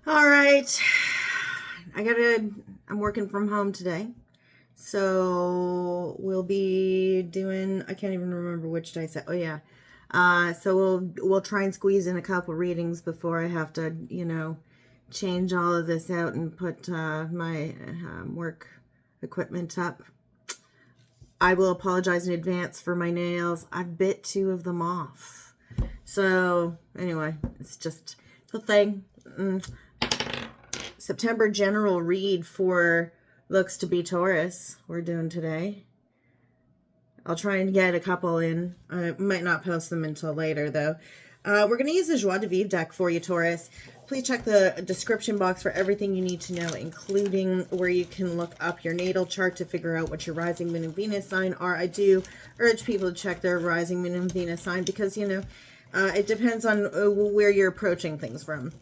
All right. I'm working from home today. So we'll be doing, I can't even remember which day I said. Oh yeah. So we'll try and squeeze in a couple readings before I have to, change all of this out and put my work equipment up. I will apologize in advance for my nails. I bit two of them off. So anyway, it's just the thing. September general read for looks to be Taurus we're doing today. I'll try and get a couple in. I might not post them until later, though. We're going to use the Joie de Vivre deck for you, Taurus. Please check the description box for everything you need to know, including where you can look up your natal chart to figure out what your rising, moon, and Venus sign are. I do urge people to check their rising, moon, and Venus sign because, it depends on where you're approaching things from.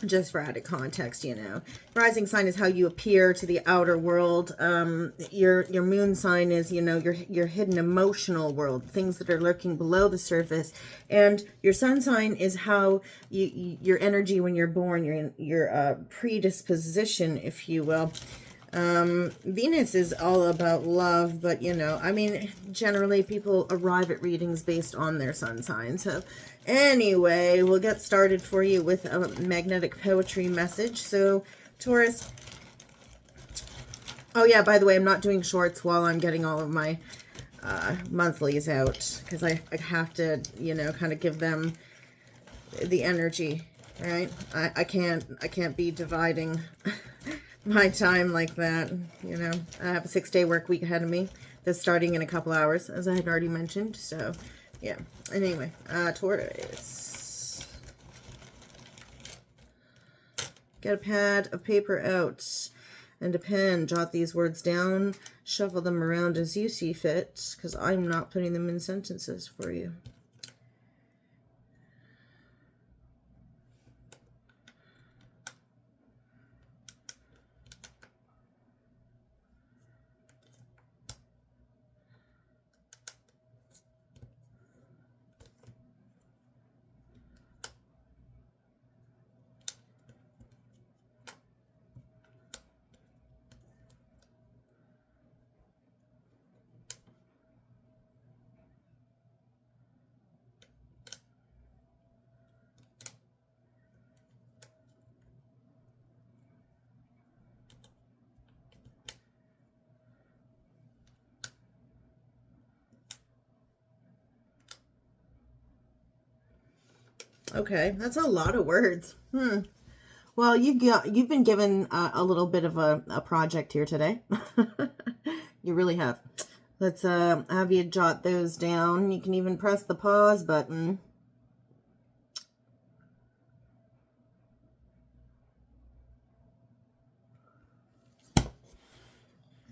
Just for added context, rising sign is how you appear to the outer world. Your moon sign is, your hidden emotional world, things that are lurking below the surface. And your sun sign is how your energy when you're born, your predisposition, if you will. Venus is all about love, but generally people arrive at readings based on their sun sign. So anyway, we'll get started for you with a magnetic poetry message. So Taurus, oh yeah, by the way, I'm not doing shorts while I'm getting all of my monthlies out because I have to, kind of give them the energy, right? I can't be dividing my time like that. I have a 6-day work week ahead of me that's starting in a couple hours, as I had already mentioned. So yeah, anyway, Taurus, get a pad of paper out and a pen, jot these words down, shuffle them around as you see fit, because I'm not putting them in sentences for you. Okay, that's a lot of words. Well, you've been given a little bit of a project here today. You really have. Let's have you jot those down. You can even press the pause button.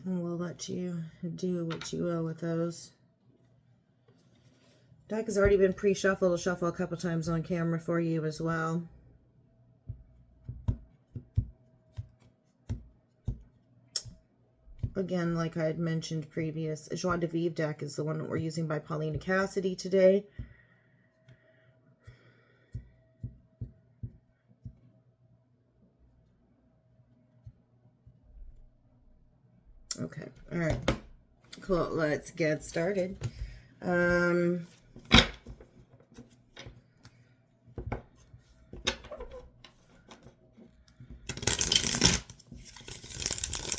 And we'll let you do what you will with those. Deck has already been pre-shuffled. I'll shuffle a couple times on camera for you as well. Again, like I had mentioned previous, Joie de Vivre deck is the one that we're using by Paulina Cassidy today. Okay, all right, cool. Let's get started.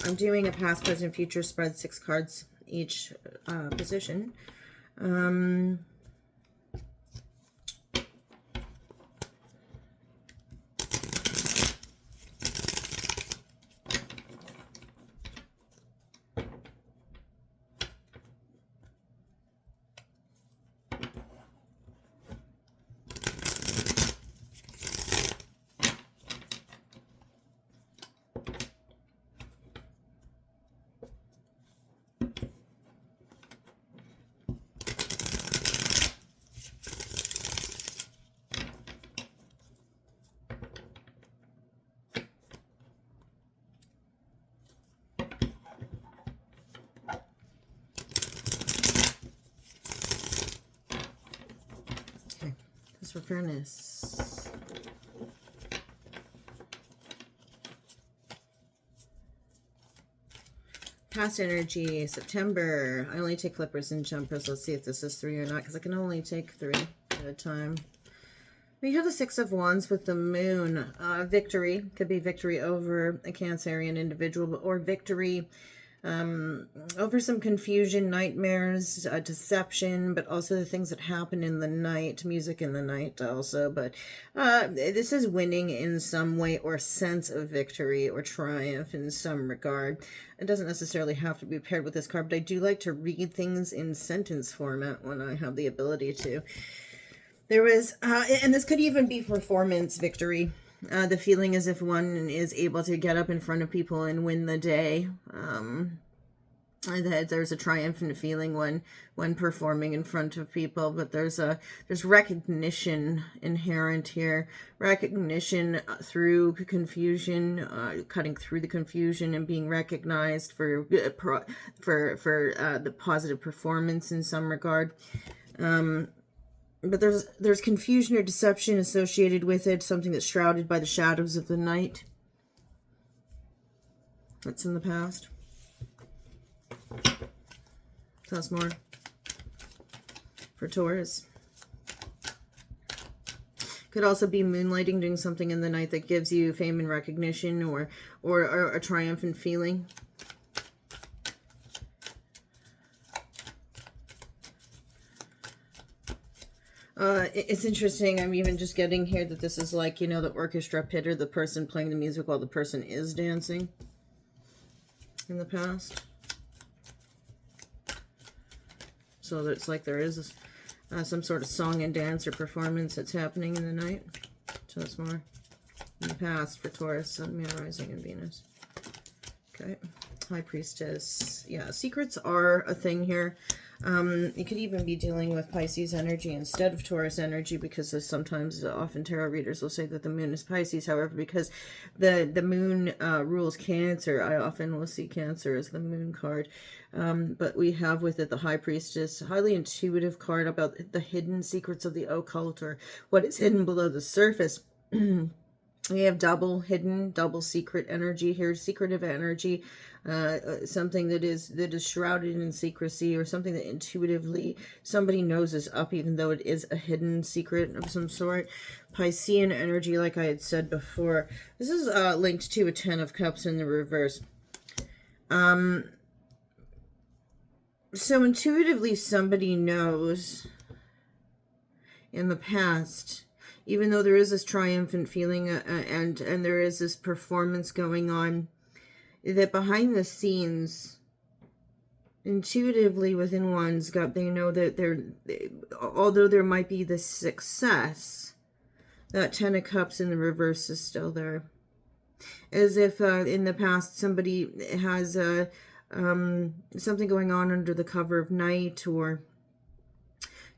I'm doing a past, present, future spread, 6 cards each position. For fairness. Past energy, September. I only take flippers and jumpers. Let's see if this is 3 or not, because I can only take 3 at a time. We have the Six of Wands with the Moon. Victory. Could be victory over a Cancerian individual, or victory over some confusion, nightmares, deception, but also the things that happen in the night, music in the night also. But this is winning in some way, or sense of victory or triumph in some regard. It doesn't necessarily have to be paired with this card, but I do like to read things in sentence format when I have the ability to. There was, and this could even be performance victory. The feeling as if one is able to get up in front of people and win the day. That there's a triumphant feeling when performing in front of people, but there's recognition inherent here. Recognition through confusion, cutting through the confusion and being recognized for the positive performance in some regard. But there's confusion or deception associated with it, something that's shrouded by the shadows of the night. That's in the past. Tell us more for Taurus. Could also be moonlighting, doing something in the night that gives you fame and recognition, or a triumphant feeling. It's interesting. I'm even just getting here that this is like, the orchestra pit, or the person playing the music while the person is dancing in the past. So it's like there is some sort of song and dance or performance that's happening in the night. So it's more in the past for Taurus, Sun, Moon, Rising, and Venus. Okay. High Priestess. Yeah, secrets are a thing here. You could even be dealing with Pisces energy instead of Taurus energy, because often tarot readers will say that the moon is Pisces. However, because the moon rules Cancer, I often will see Cancer as the moon card. But we have with it the High Priestess, highly intuitive card about the hidden secrets of the occult, or what is hidden below the surface. We have double hidden, double secret energy here, secretive energy, something that is shrouded in secrecy, or something that intuitively somebody knows is up, even though it is a hidden secret of some sort. Piscean energy, like I had said before. This is linked to a 10 of Cups in the reverse. So intuitively somebody knows in the past, even though there is this triumphant feeling and there is this performance going on, that behind the scenes, intuitively within one's gut, they know that although there might be this success, that 10 of Cups in the reverse is still there. As if in the past somebody has something going on under the cover of night, or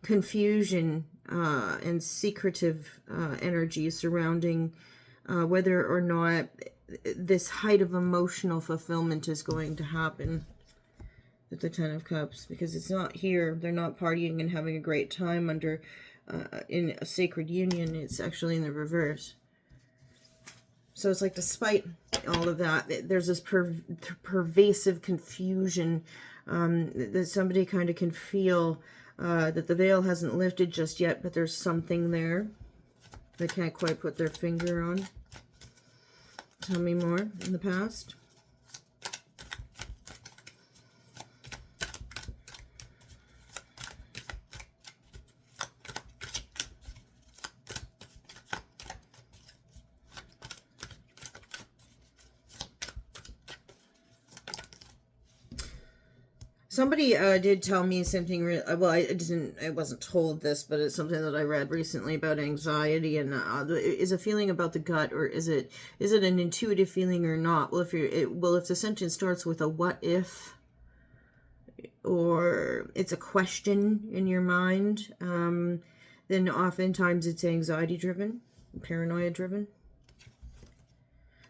confusion and secretive energy surrounding whether or not this height of emotional fulfillment is going to happen with the 10 of Cups, because it's not here. They're not partying and having a great time under in a sacred union. It's actually in the reverse. So it's like, despite all of that, there's this pervasive confusion that somebody kind of can feel that the veil hasn't lifted just yet, but there's something there they can't quite put their finger on. Tell me more in the past. Somebody did tell me something, well, I wasn't told this, but it's something that I read recently about anxiety, and is a feeling about the gut, or is it an intuitive feeling or not? Well, if the sentence starts with a what if, or it's a question in your mind, then oftentimes it's anxiety driven, paranoia driven.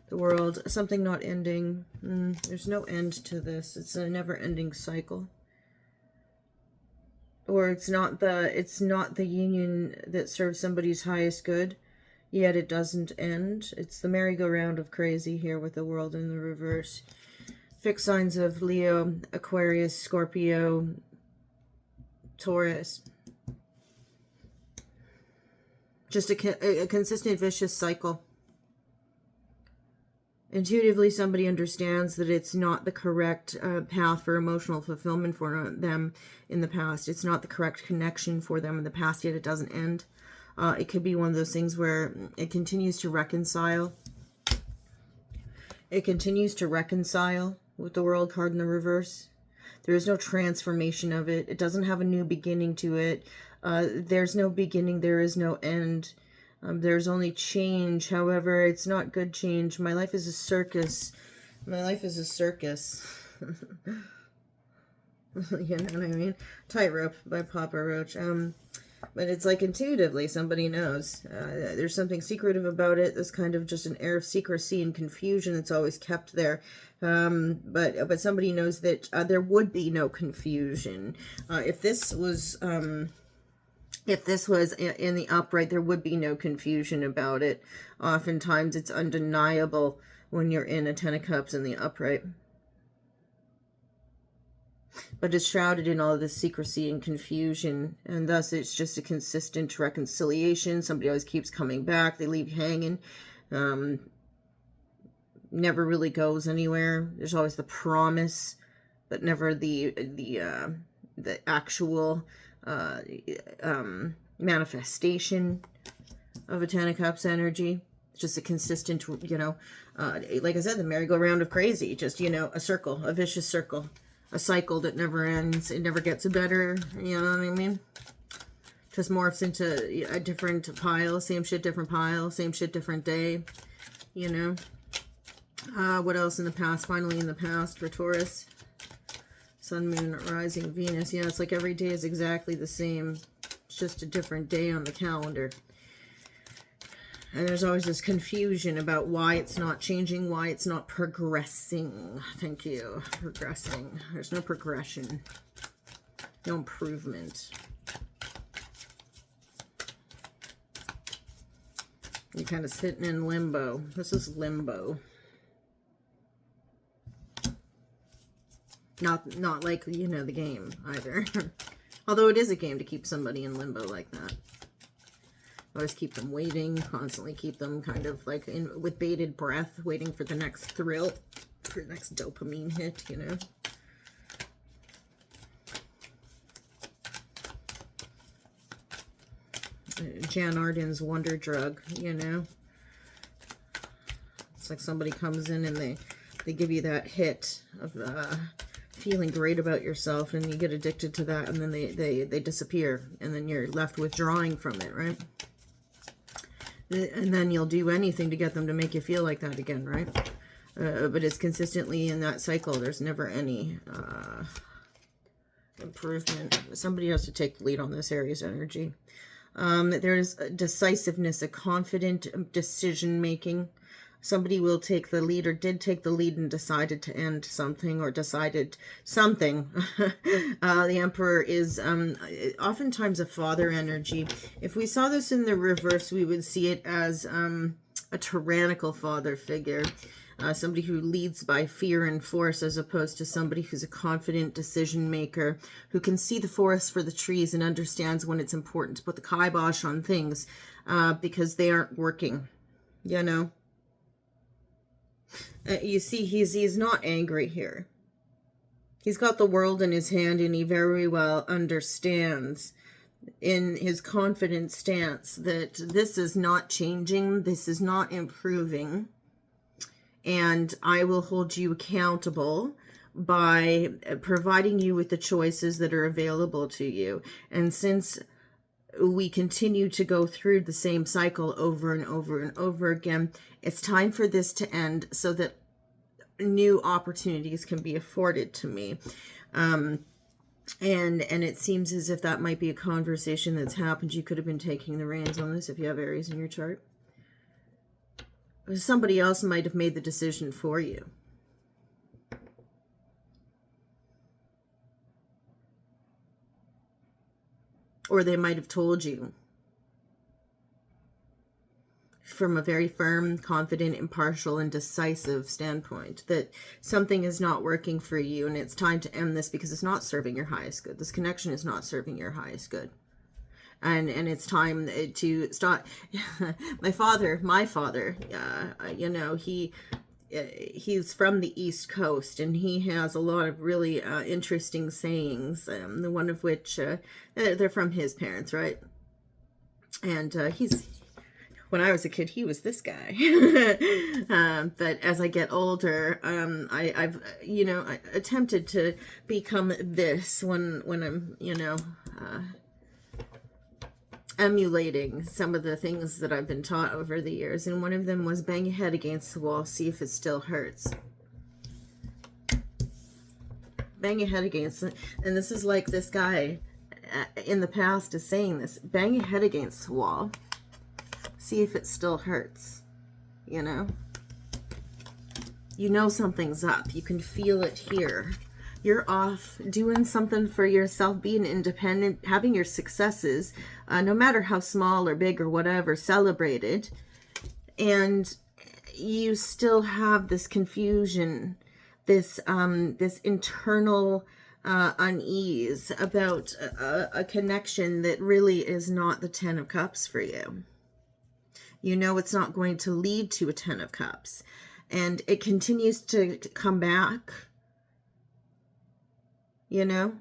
The world, something not ending. There's no end to this. It's a never-ending cycle. Or it's not the union that serves somebody's highest good, yet it doesn't end. It's the merry-go-round of crazy here with the world in the reverse. Fixed signs of Leo, Aquarius, Scorpio, Taurus. Just a consistent vicious cycle. Intuitively, somebody understands that it's not the correct path for emotional fulfillment for them in the past. It's not the correct connection for them in the past, yet it doesn't end. It could be one of those things where it continues to reconcile. It continues to reconcile with the World card in the reverse. There is no transformation of it. It doesn't have a new beginning to it. There's no beginning. There is no end. There's only change. However, it's not good change. My life is a circus. My life is a circus. You know what I mean? Tightrope by Papa Roach. But it's like intuitively somebody knows. There's something secretive about it. There's kind of just an air of secrecy and confusion that's always kept there. But somebody knows that there would be no confusion. If this was in the upright, there would be no confusion about it. Oftentimes it's undeniable when you're in a Ten of Cups in the upright. But it's shrouded in all this secrecy and confusion, and thus it's just a consistent reconciliation. Somebody always keeps coming back. They leave hanging. Never really goes anywhere. There's always the promise, but never the actual manifestation of a Ten of Cups energy. It's just a consistent, like I said, the merry-go-round of crazy. Just, a circle, a vicious circle. A cycle that never ends. It never gets better. You know what I mean? Just morphs into a different pile. Same shit, different pile. Same shit, different day. What else in the past? Finally in the past for Taurus. Sun, Moon, Rising, Venus. Yeah, it's like every day is exactly the same. It's just a different day on the calendar. And there's always this confusion about why it's not changing, why it's not progressing. Thank you. Progressing. There's no progression. No improvement. You're kind of sitting in limbo. This is limbo. Not like, the game either. Although it is a game to keep somebody in limbo like that. Always keep them waiting, constantly keep them kind of like with bated breath, waiting for the next thrill, for the next dopamine hit, Jan Arden's wonder drug, It's like somebody comes in and they give you that hit of feeling great about yourself, and you get addicted to that, and then they disappear, and then you're left withdrawing from it, right? And then you'll do anything to get them to make you feel like that again, right? But it's consistently in that cycle. There's never any improvement. Somebody has to take the lead on this Aries energy. There's decisiveness, a confident decision-making. Somebody will take the lead or did take the lead and decided to end something or decided something. The Emperor is oftentimes a father energy. If we saw this in the reverse, we would see it as a tyrannical father figure. Somebody who leads by fear and force, as opposed to somebody who's a confident decision maker, who can see the forest for the trees and understands when it's important to put the kibosh on things because they aren't working, You see, he's not angry here. He's got the world in his hand, and he very well understands in his confident stance that this is not changing, this is not improving, and I will hold you accountable by providing you with the choices that are available to you. And since we continue to go through the same cycle over and over and over again, it's time for this to end so that new opportunities can be afforded to me. And it seems as if that might be a conversation that's happened. You could have been taking the reins on this if you have Aries in your chart. Somebody else might have made the decision for you. Or they might have told you. from a very firm, confident, impartial, and decisive standpoint, that something is not working for you and it's time to end this because it's not serving your highest good. This connection is not serving your highest good. And it's time to start. my father, you know, he's from the East Coast, and he has a lot of really interesting sayings, the one of which they're from his parents, right? And when I was a kid, he was this guy. But as I get older, I've I attempted to become this when I'm, emulating some of the things that I've been taught over the years. And one of them was bang your head against the wall, see if it still hurts. Bang your head against it. And this is like this guy in the past is saying this. Bang your head against the wall, see if it still hurts. You know something's up. You can feel it here. You're off doing something for yourself, being independent, having your successes, no matter how small or big or whatever, celebrated. And you still have this confusion, this internal unease about a connection that really is not the 10 of Cups for you. You know it's not going to lead to a 10 of Cups. And it continues to come back. And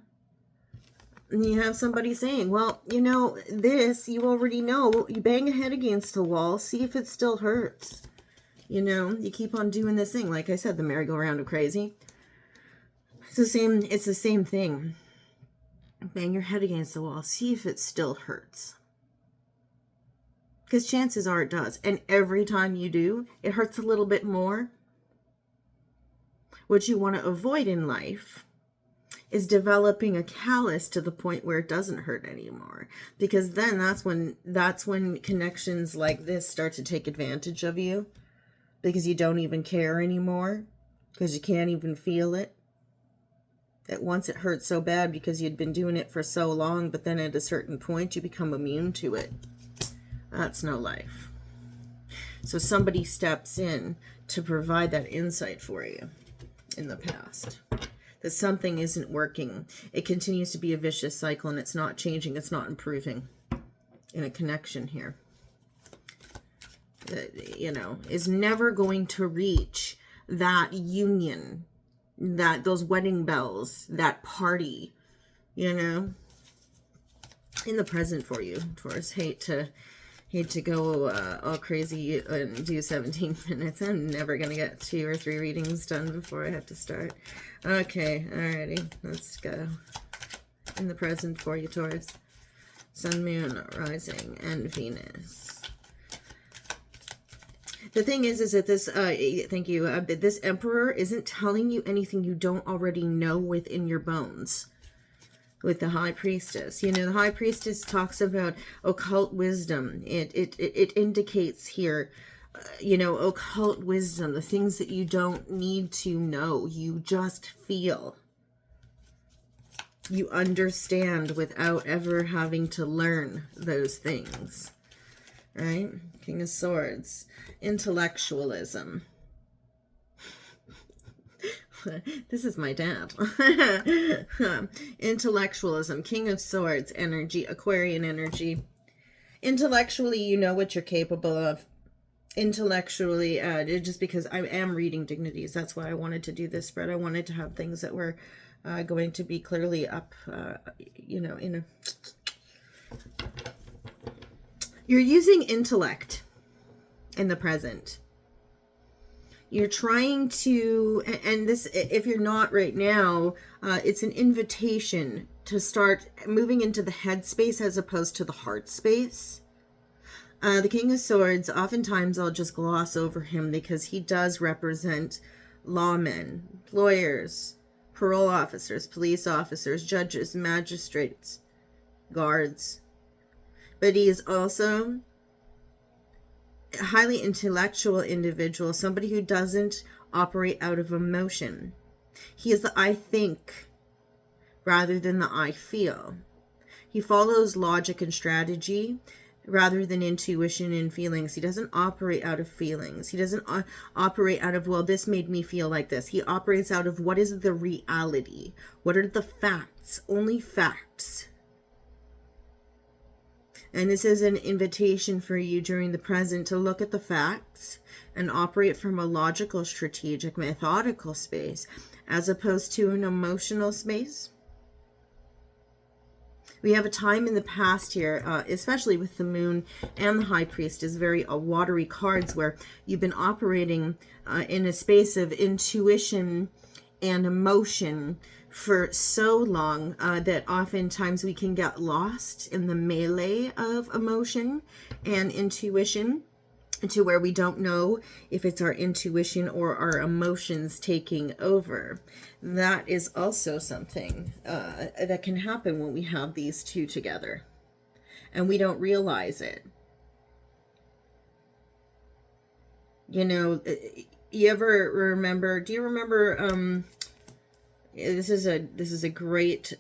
you have somebody saying, well, this, you already know. You bang your head against the wall, see if it still hurts. You keep on doing this thing. Like I said, the merry-go-round of crazy. It's the same thing. Bang your head against the wall, see if it still hurts. Because chances are it does. And every time you do, it hurts a little bit more. What you want to avoid in life is developing a callus to the point where it doesn't hurt anymore. Because then that's when connections like this start to take advantage of you. Because you don't even care anymore. Because you can't even feel it. At once it hurt so bad because you'd been doing it for so long, but then at a certain point you become immune to it. That's no life. So somebody steps in to provide that insight for you in the past. That something isn't working. It continues to be a vicious cycle and it's not changing. It's not improving in a connection here. That, is never going to reach that union, those wedding bells, that party, in the present for you, Taurus. Hate to go all crazy and do 17 minutes. I'm never going to get 2 or 3 readings done before I have to start. Okay, alrighty, let's go. In the present for you, Taurus. Sun, Moon, Rising, and Venus. The thing is that this, thank you, this Emperor isn't telling you anything you don't already know within your bones. With the High Priestess. The High Priestess talks about occult wisdom. It indicates here, occult wisdom, the things that you don't need to know. You just feel. You understand without ever having to learn those things. Right? King of Swords. Intellectualism. This is my dad. Intellectualism, King of Swords energy, Aquarian energy. Intellectually, you know what you're capable of. Intellectually, just because I am reading dignities, that's why I wanted to do this spread. I wanted to have things that were going to be clearly up, in a... You're using intellect in the present. You're trying to, and this, if you're not right now, it's an invitation to start moving into the head space as opposed to the heart space. The King of Swords, oftentimes I'll just gloss over him because he does represent lawmen, lawyers, parole officers, police officers, judges, magistrates, guards. But he is also a highly intellectual individual, somebody who doesn't operate out of emotion. He is the I think rather than the I feel. He follows logic and strategy rather than intuition and feelings. He doesn't operate out of feelings. He doesn't operate out of, well, this made me feel like this. He operates out of what is the reality? What are the facts? Only facts. And this is an invitation for you during the present to look at the facts and operate from a logical, strategic, methodical space, as opposed to an emotional space. We have a time in the past here, especially with the moon and the high priest is very watery cards, where you've been operating in a space of intuition and emotion for so long that oftentimes we can get lost in the melee of emotion and intuition, to where we don't know if it's our intuition or our emotions taking over. That is also something that can happen when we have these two together and we don't realize it. You know, you ever remember, do you remember, this is a great,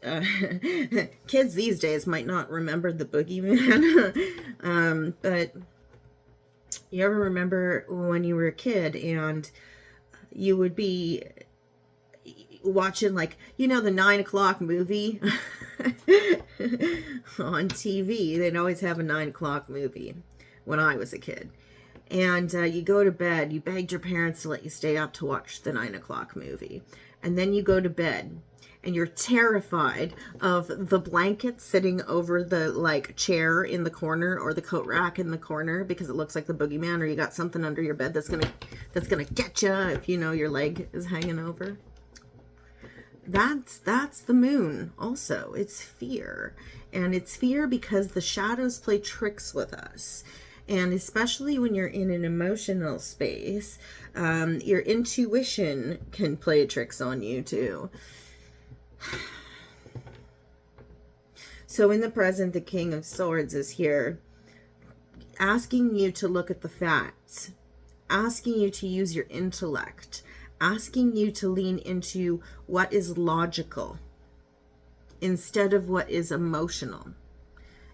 kids these days might not remember the boogeyman, but you ever remember when you were a kid and you would be watching, like, you know, the 9 o'clock movie on TV? They'd always have a 9 o'clock movie when I was a kid. And you go to bed, you begged your parents to let you stay up to watch the 9 o'clock movie. And then you go to bed and you're terrified of the blanket sitting over the, like, chair in the corner or the coat rack in the corner because it looks like the boogeyman, or you got something under your bed that's gonna get you if, you know, your leg is hanging over. That's the moon also. It's fear. And it's fear because the shadows play tricks with us. And especially when you're in an emotional space, your intuition can play tricks on you too. So in the present, the King of Swords is here asking you to look at the facts, asking you to use your intellect, asking you to lean into what is logical instead of what is emotional.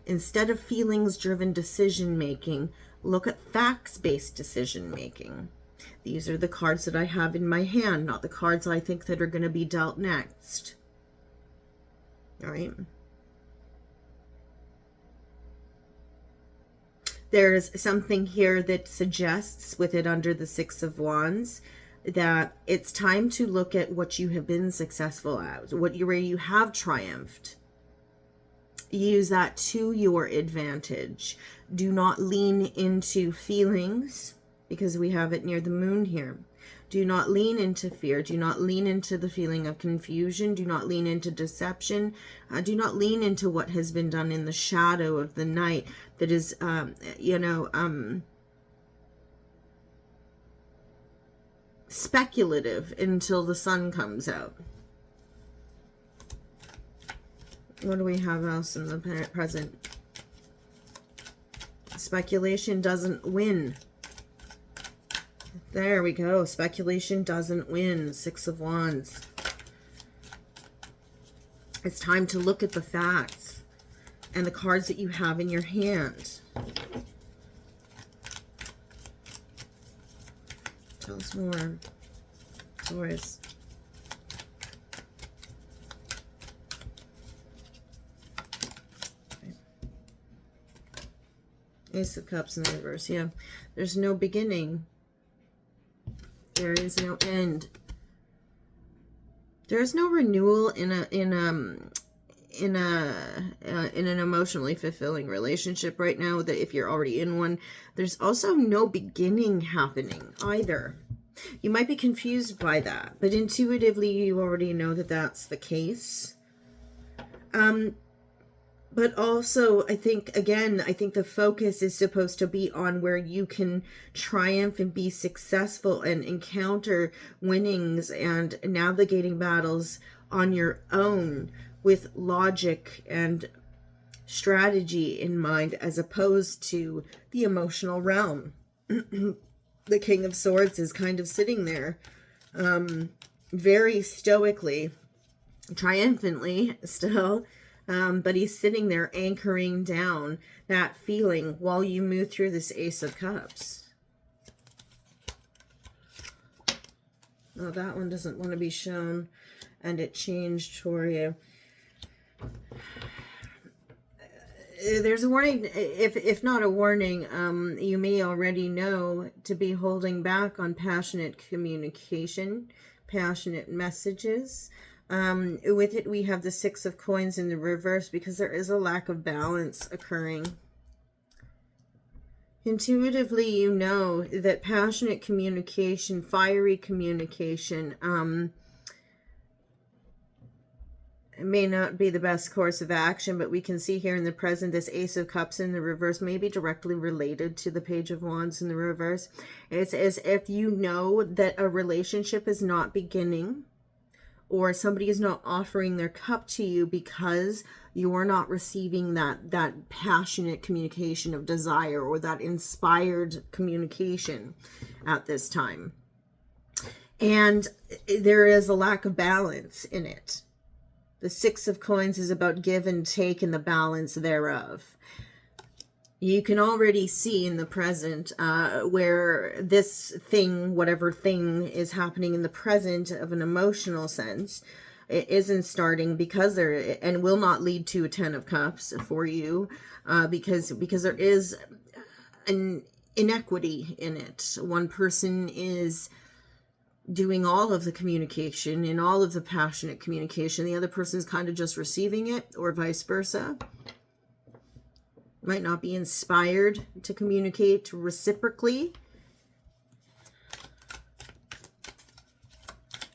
Instead of feelings-driven decision-making, look at facts-based decision-making. These are the cards that I have in my hand, not the cards I think that are going to be dealt next. All right. There's something here that suggests, with it under the Six of Wands, that it's time to look at what you have been successful at, where you have triumphed. Use that to your advantage. Do not lean into feelings, because we have it near the moon here. Do not lean into fear. Do not lean into the feeling of confusion. Do not lean into deception. Do not lean into what has been done in the shadow of the night that is, speculative until the sun comes out. What do we have else in the present? Speculation doesn't win. There we go. Speculation doesn't win. Six of Wands. It's time to look at the facts and the cards that you have in your hand. Tell us more, Taurus. Ace of Cups in the reverse. Yeah, there's no beginning. There is no end. There is no renewal in an emotionally fulfilling relationship right now. That if you're already in one, there's also no beginning happening either. You might be confused by that, but intuitively you already know that that's the case. But also, I think the focus is supposed to be on where you can triumph and be successful and encounter winnings and navigating battles on your own with logic and strategy in mind, as opposed to the emotional realm. The King of Swords is kind of sitting there very stoically, triumphantly still, But he's sitting there anchoring down that feeling while you move through this Ace of Cups. Oh, that one doesn't want to be shown, and it changed for you. There's a warning, if not a warning, you may already know to be holding back on passionate communication, passionate messages. With it, we have the Six of Coins in the reverse because there is a lack of balance occurring. Intuitively, you know that passionate communication, fiery communication, it may not be the best course of action, but we can see here in the present, this Ace of Cups in the reverse may be directly related to the Page of Wands in the reverse. It's as if you know that a relationship is not beginning, or somebody is not offering their cup to you because you're not receiving that passionate communication of desire, or that inspired communication at this time. And there is a lack of balance in it. The Six of Coins is about give and take and the balance thereof. You can already see in the present where this thing, whatever thing is happening in the present of an emotional sense, it isn't starting because there, and will not lead to a Ten of Cups for you, because there is an inequity in it. One person is doing all of the communication and all of the passionate communication. The other person is kind of just receiving it, or vice versa. Might not be inspired to communicate reciprocally.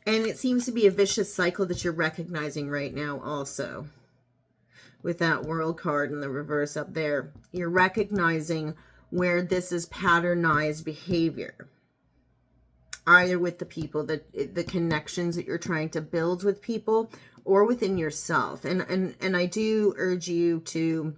And it seems to be a vicious cycle that you're recognizing right now also. With that World card in the reverse up there. You're recognizing where this is patternized behavior. Either with the people, the connections that you're trying to build with people, or within yourself. And I do urge you to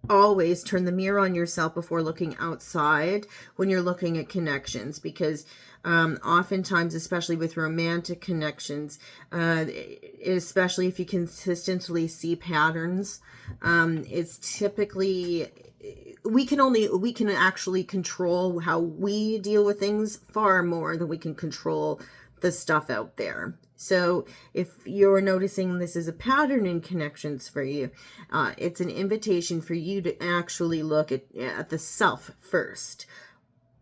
always turn the mirror on yourself before looking outside when you're looking at connections, because oftentimes, especially with romantic connections, especially if you consistently see patterns, it's typically, we can actually control how we deal with things far more than we can control the stuff out there. So if you're noticing this is a pattern in connections for you, it's an invitation for you to actually look at the self first.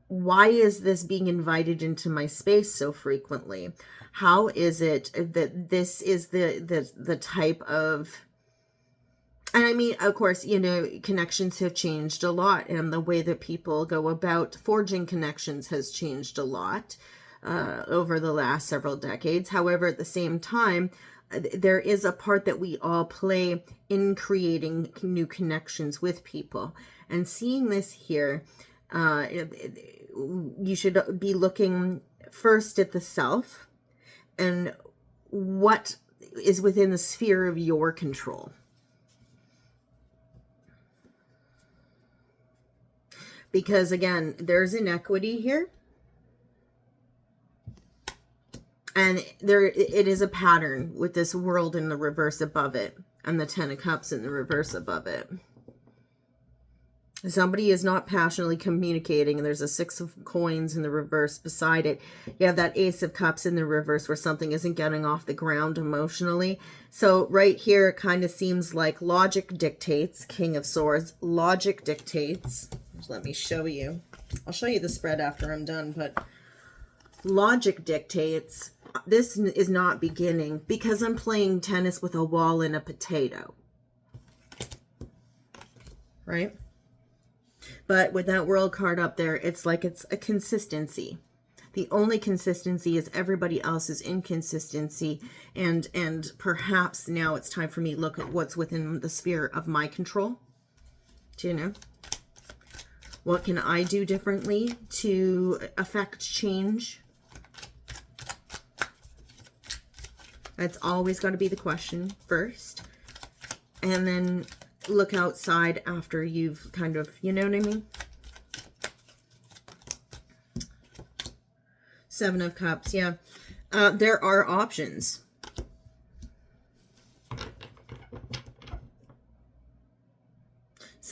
Why is this being invited into my space so frequently? How is it that this is the type of, and I mean, of course, you know, connections have changed a lot, and the way that people go about forging connections has changed a lot over the last several decades. However, at the same time, there is a part that we all play in creating new connections with people. And seeing this here, you should be looking first at the self and what is within the sphere of your control. Because again, there's inequity here. And it is a pattern with this World in the reverse above it, and the Ten of Cups in the reverse above it. Somebody is not passionately communicating, and there's a Six of Coins in the reverse beside it. You have that Ace of Cups in the reverse where something isn't getting off the ground emotionally. So right here, it kind of seems like logic dictates, King of Swords, logic dictates. Just let me show you. I'll show you the spread after I'm done, but logic dictates. This is not beginning because I'm playing tennis with a wall and a potato. Right? But with that World card up there, it's like it's a consistency. The only consistency is everybody else's inconsistency. And perhaps now it's time for me to look at what's within the sphere of my control. Do you know? What can I do differently to affect change? That's always got to be the question first. And then look outside after you've kind of, you know what I mean? Seven of Cups, yeah. There are options.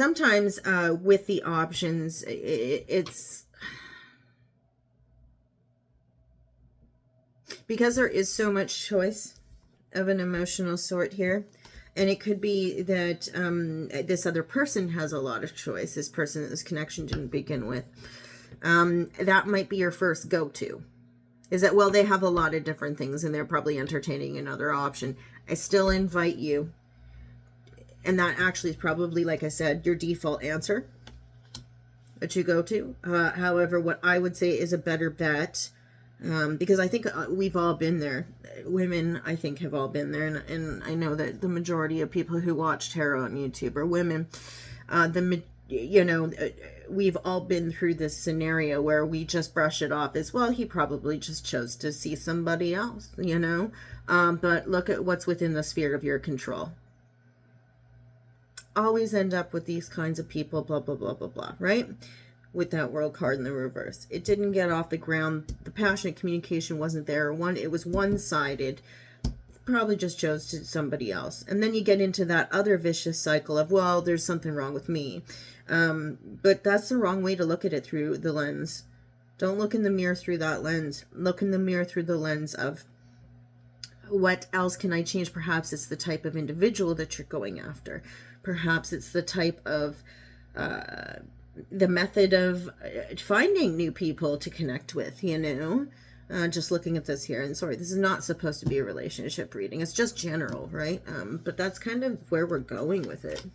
sometimes with the options, it's because there is so much choice of an emotional sort here. And it could be that this other person has a lot of choice. This person, this connection didn't begin with. That might be your first go-to. Is that, well, they have a lot of different things and they're probably entertaining another option. I still invite you. And that actually is probably, like I said, your default answer that you go to. However, what I would say is a better bet, because I think we've all been there. Women, I think, have all been there. And I know that the majority of people who watch tarot on YouTube are women. We've all been through this scenario where we just brush it off as, well, he probably just chose to see somebody else, but look at what's within the sphere of your control. Always end up with these kinds of people, blah, blah, blah, blah, blah, right? With that world card in the reverse. It didn't get off the ground. The passionate communication wasn't there. It was one-sided. Probably just chose to somebody else. And then you get into that other vicious cycle of, well, there's something wrong with me. But that's the wrong way to look at it through the lens. Don't look in the mirror through that lens. Look in the mirror through the lens of, what else can I change? Perhaps it's the type of individual that you're going after. Perhaps it's the type of, the method of finding new people to connect with, just looking at this here. And sorry, this is not supposed to be a relationship reading. It's just general, right? But that's kind of where we're going with it.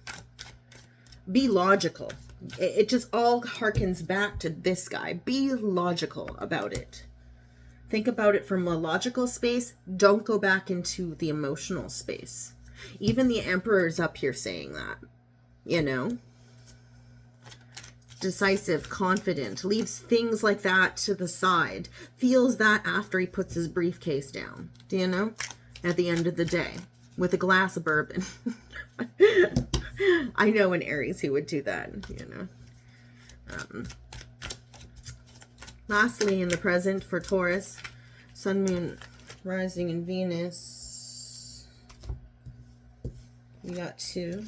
Be logical. It just all harkens back to this guy. Be logical about it. Think about it from a logical space. Don't go back into the emotional space. Even the Emperor's up here saying that, decisive, confident, leaves things like that to the side, feels that after he puts his briefcase down, at the end of the day, with a glass of bourbon. I know an Aries who would do that, Lastly, in the present for Taurus, Sun, Moon, Rising, and Venus, we got 2.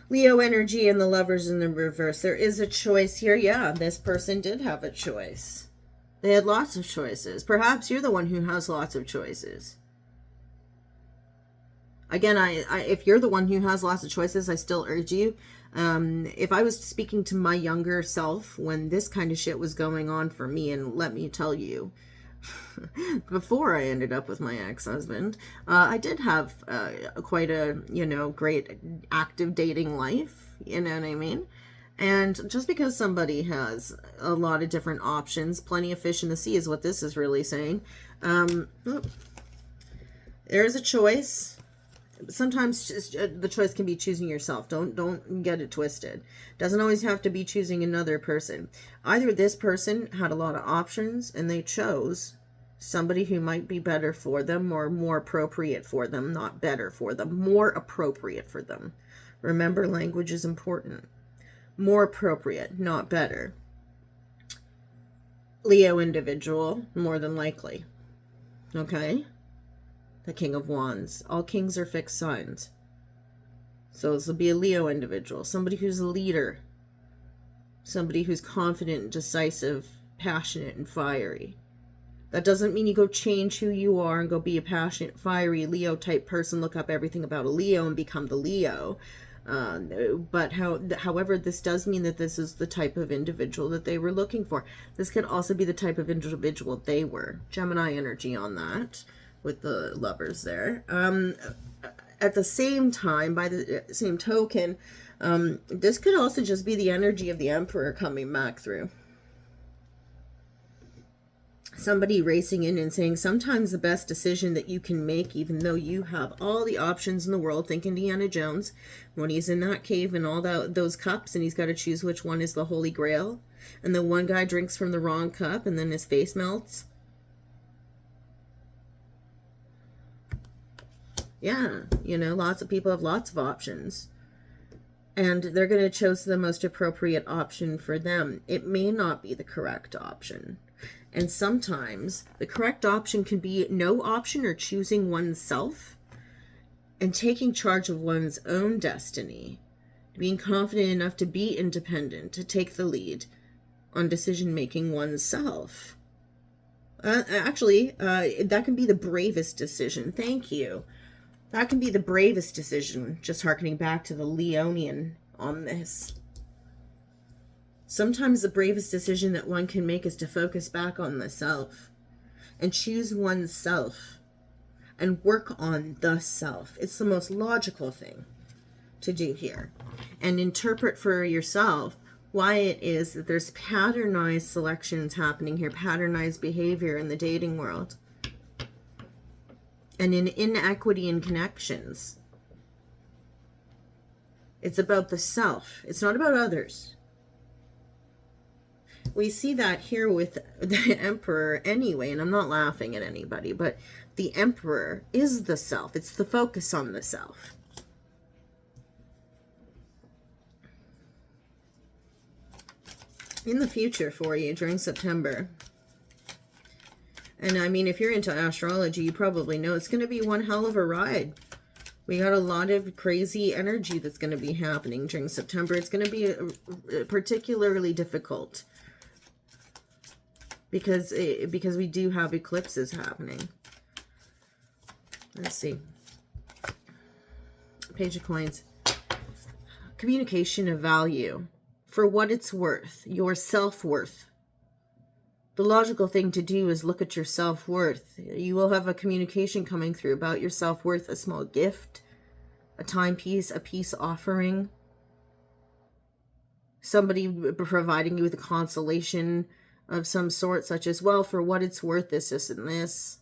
Leo energy and the Lovers in the reverse. There is a choice here. Yeah, this person did have a choice. They had lots of choices. Perhaps you're the one who has lots of choices. Again, if you're the one who has lots of choices, I still urge you. If I was speaking to my younger self when this kind of shit was going on for me, and let me tell you, before I ended up with my ex-husband, I did have quite a, great active dating life, you know what I mean? And just because somebody has a lot of different options, plenty of fish in the sea is what this is really saying. There's a choice. Sometimes just, the choice can be choosing yourself. Don't get it twisted. Doesn't always have to be choosing another person. Either this person had a lot of options and they chose somebody who might be better for them or more appropriate for them, not better for them, more appropriate for them. Remember, language is important. More appropriate, not better. Leo individual, more than likely. Okay? The King of Wands. All kings are fixed signs. So this will be a Leo individual. Somebody who's a leader. Somebody who's confident, decisive, passionate, and fiery. That doesn't mean you go change who you are and go be a passionate, fiery Leo type person. Look up everything about a Leo and become the Leo. However, this does mean that this is the type of individual that they were looking for. This could also be the type of individual they were. Gemini energy on that. With the Lovers there. At the same time, by the same token, this could also just be the energy of the Emperor coming back through. Somebody racing in and saying, sometimes the best decision that you can make, even though you have all the options in the world, think Indiana Jones, when he's in that cave and all those cups, and he's got to choose which one is the Holy Grail, and the one guy drinks from the wrong cup, and then his face melts. Yeah, lots of people have lots of options. And they're going to choose the most appropriate option for them. It may not be the correct option. And sometimes the correct option can be no option or choosing oneself. and taking charge of one's own destiny, being confident enough to be independent, to take the lead on decision making oneself. Actually, that can be the bravest decision. Thank you. That can be the bravest decision, just hearkening back to the Leonian on this. Sometimes the bravest decision that one can make is to focus back on the self and choose oneself and work on the self. It's the most logical thing to do here. And interpret for yourself why it is that there's patternized selections happening here, patternized behavior in the dating world, and in inequity in connections. It's about the self. It's not about others. We see that here with the Emperor anyway, and I'm not laughing at anybody, but the Emperor is the self. It's the focus on the self. In the future for you during September. And I mean, if you're into astrology, you probably know it's going to be one hell of a ride. We got a lot of crazy energy that's going to be happening during September. It's going to be particularly difficult because we do have eclipses happening. Let's see. Page of Coins. Communication of value. For what it's worth, your self-worth. The logical thing to do is look at your self-worth. You will have a communication coming through about your self-worth, a small gift, a timepiece, a peace offering, somebody providing you with a consolation of some sort, such as, well, for what it's worth, this, and this.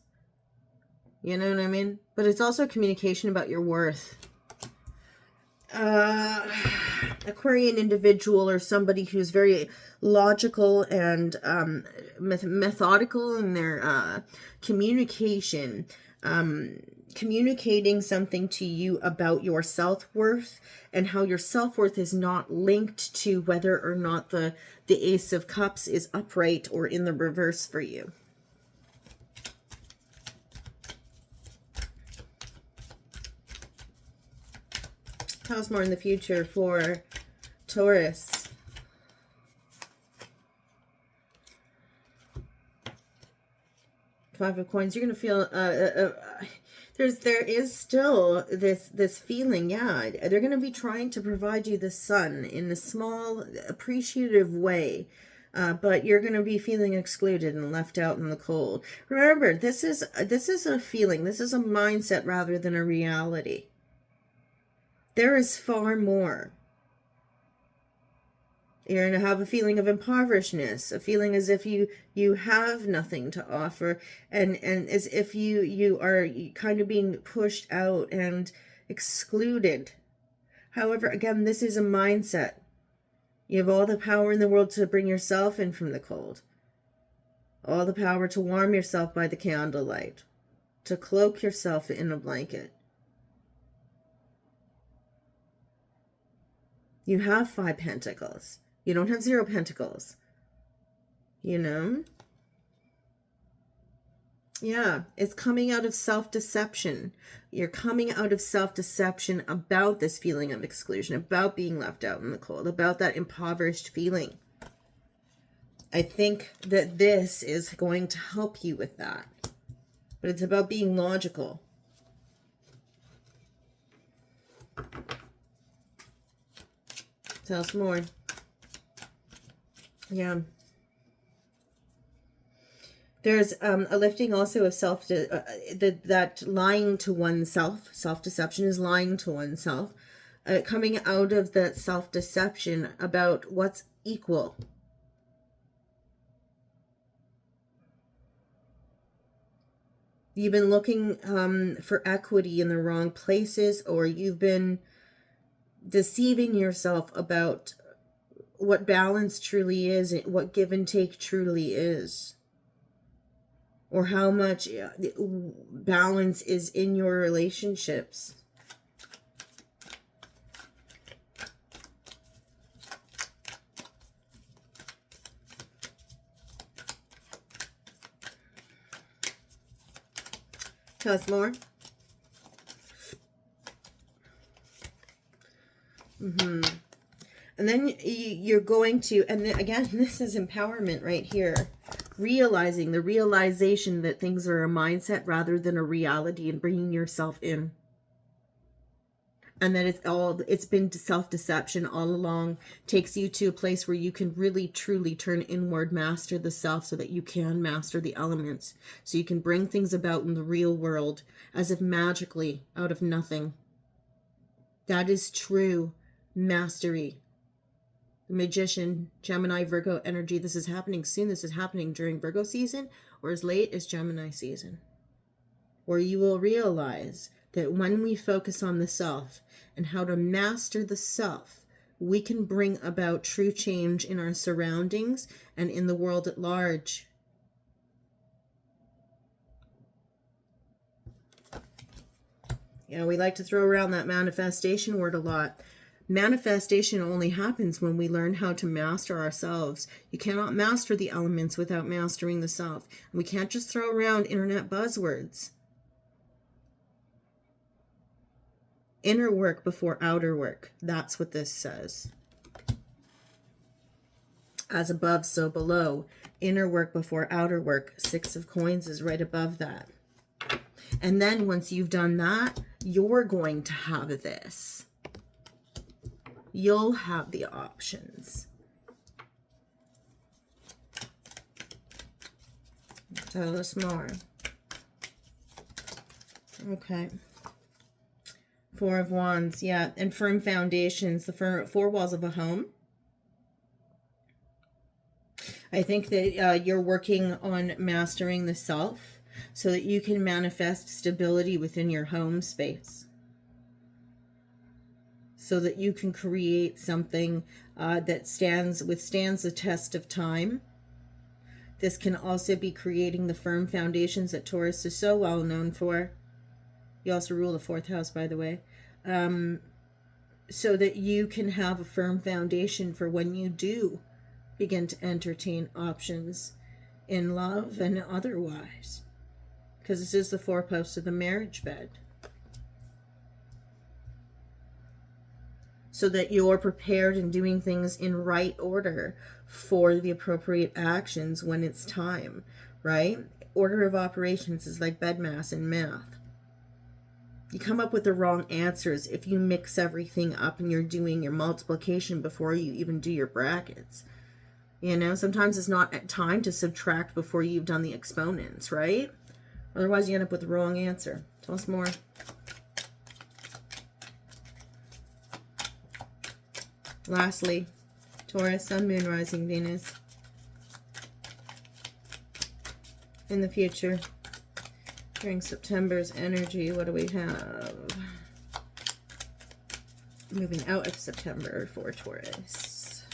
You know what I mean? But it's also communication about your worth. Aquarian individual or somebody who's very logical and methodical in their communication, communicating something to you about your self-worth and how your self-worth is not linked to whether or not the Ace of Cups is upright or in the reverse for you. How's more in the future for Taurus? Five of Coins. You're going to feel there is still this feeling. Yeah, they're going to be trying to provide you the sun in a small, appreciative way. But you're going to be feeling excluded and left out in the cold. Remember, this is a feeling. This is a mindset rather than a reality. There is far more. You're going to have a feeling of impoverishedness, a feeling as if you have nothing to offer, and as if you are kind of being pushed out and excluded. However, again, this is a mindset. You have all the power in the world to bring yourself in from the cold. All the power to warm yourself by the candlelight, to cloak yourself in a blanket. You have 5 pentacles. You don't have 0 pentacles. You know? Yeah, it's coming out of self-deception. You're coming out of self-deception about this feeling of exclusion, about being left out in the cold, about that impoverished feeling. I think that this is going to help you with that. But it's about being logical. Tell us more. Yeah. There's a lifting also of that lying to oneself. Self-deception is lying to oneself. Coming out of that self-deception about what's equal. You've been looking for equity in the wrong places, or you've been deceiving yourself about what balance truly is, what give and take truly is, or how much balance is in your relationships. Tell us more. And then you're going to, and then again, this is empowerment right here. Realizing, the realization that things are a mindset rather than a reality, and bringing yourself in. And that it's been self-deception all along. Takes you to a place where you can really truly turn inward, master the self, so that you can master the elements. So you can bring things about in the real world as if magically out of nothing. That is true mastery. The Magician, Gemini, Virgo energy. This is happening soon. This is happening during Virgo season, or as late as Gemini season. Where you will realize that when we focus on the self and how to master the self, we can bring about true change in our surroundings and in the world at large. You know, we like to throw around that manifestation word a lot. Manifestation only happens when we learn how to master ourselves. You cannot master the elements without mastering the self. And we can't just throw around internet buzzwords. Inner work before outer work. That's what this says. As above, so below. Inner work before outer work. 6 of Coins is right above that. And then once you've done that, you're going to have this. You'll have the options. Tell us more. Okay. 4 of Wands, yeah. And firm foundations, the 4 walls of a home. I think that you're working on mastering the self so that you can manifest stability within your home space. So that you can create something that withstands the test of time. This can also be creating the firm foundations that Taurus is so well known for. You also rule the 4th house, by the way. So that you can have a firm foundation for when you do begin to entertain options in love and otherwise. Because this is the 4th house of the marriage bed. So that you're prepared and doing things in right order for the appropriate actions when it's time, right? Order of operations is like bedmass in math. You come up with the wrong answers if you mix everything up and you're doing your multiplication before you even do your brackets. You know, sometimes it's not time to subtract before you've done the exponents, right? Otherwise you end up with the wrong answer. Tell us more. Lastly, Taurus, Sun, Moon, Rising, Venus. In the future, during September's energy, what do we have? Moving out of September for Taurus.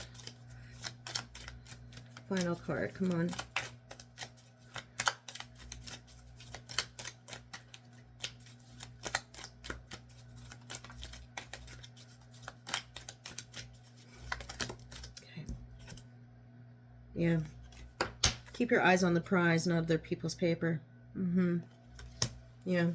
Final card, come on. Yeah. Keep your eyes on the prize, not other people's paper. Yeah.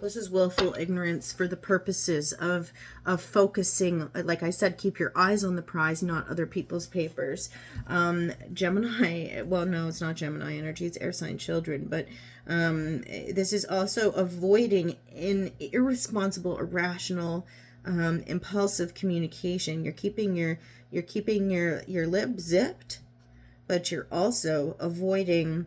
This is willful ignorance for the purposes of focusing. Like I said, keep your eyes on the prize, not other people's papers. Gemini, well, no, it's not Gemini energy. It's air sign children. But this is also avoiding irresponsible, irrational, impulsive communication. You're keeping your lip zipped. But you're also avoiding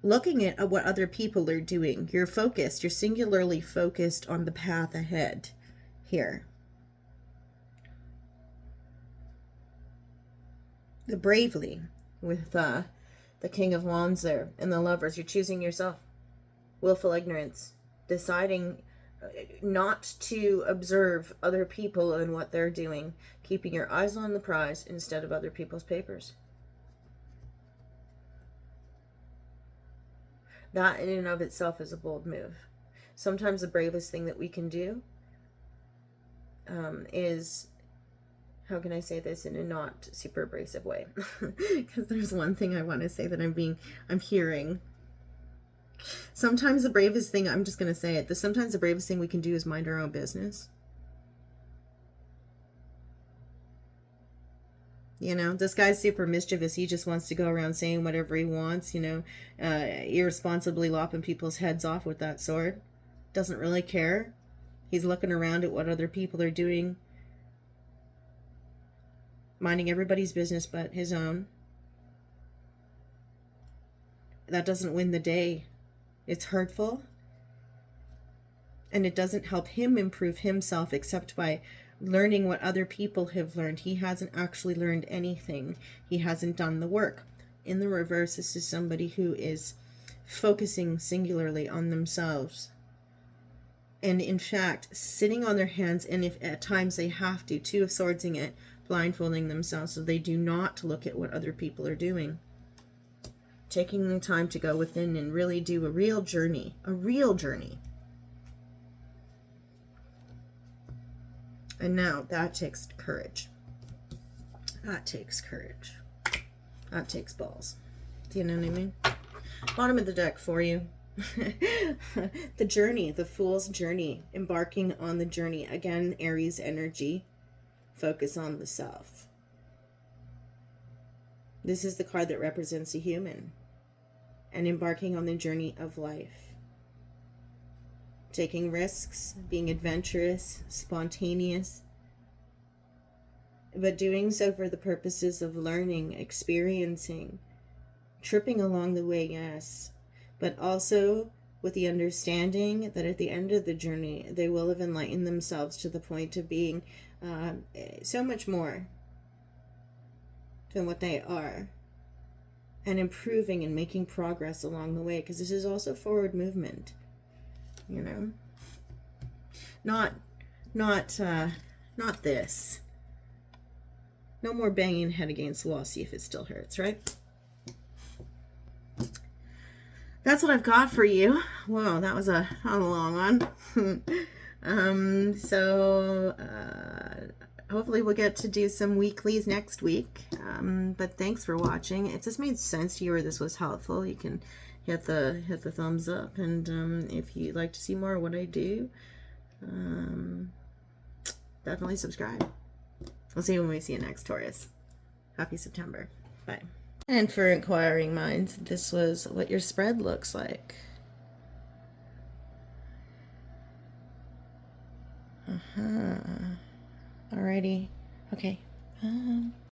looking at what other people are doing. You're focused. You're singularly focused on the path ahead here. The Bravely with the King of Wands there and the Lovers. You're choosing yourself. Willful ignorance. Deciding not to observe other people and what they're doing. Keeping your eyes on the prize instead of other people's papers. That in and of itself is a bold move. Sometimes the bravest thing that we can do is, how can I say this in a not super abrasive way? Because there's one thing I want to say that I'm hearing. Sometimes the bravest thing, I'm just going to say it, sometimes the bravest thing we can do is mind our own business. You know, this guy's super mischievous. He just wants to go around saying whatever he wants, you know, irresponsibly lopping people's heads off with that sword. Doesn't really care. He's looking around at what other people are doing, minding everybody's business but his own. That doesn't win the day. It's hurtful. And it doesn't help him improve himself except by learning what other people have learned. He hasn't actually learned anything. He hasn't done the work. In the reverse, this is somebody who is focusing singularly on themselves. And in fact, sitting on their hands, and if at times they have to, Two of Swordsing it, blindfolding themselves so they do not look at what other people are doing. Taking the time to go within and really do a real journey. A real journey. And now that takes courage. That takes courage. That takes balls. Do you know what I mean? Bottom of the deck for you. The journey, the Fool's journey. Embarking on the journey. Again, Aries energy. Focus on the self. This is the card that represents a human. And embarking on the journey of life. Taking risks, being adventurous, spontaneous, but doing so for the purposes of learning, experiencing, tripping along the way, yes, but also with the understanding that at the end of the journey, they will have enlightened themselves to the point of being so much more than what they are, and improving and making progress along the way, because this is also forward movement. You know, not this. No more banging head against the wall, see if it still hurts, right? That's what I've got for you. Whoa, that was a long one. Hopefully we'll get to do some weeklies next week. But thanks for watching. If this made sense to you or this was helpful, you can hit the thumbs up, and if you'd like to see more of what I do, definitely subscribe. We'll see you when we see you next, Taurus. Happy September. Bye. And for inquiring minds, this was what your spread looks like. Alrighty. Okay.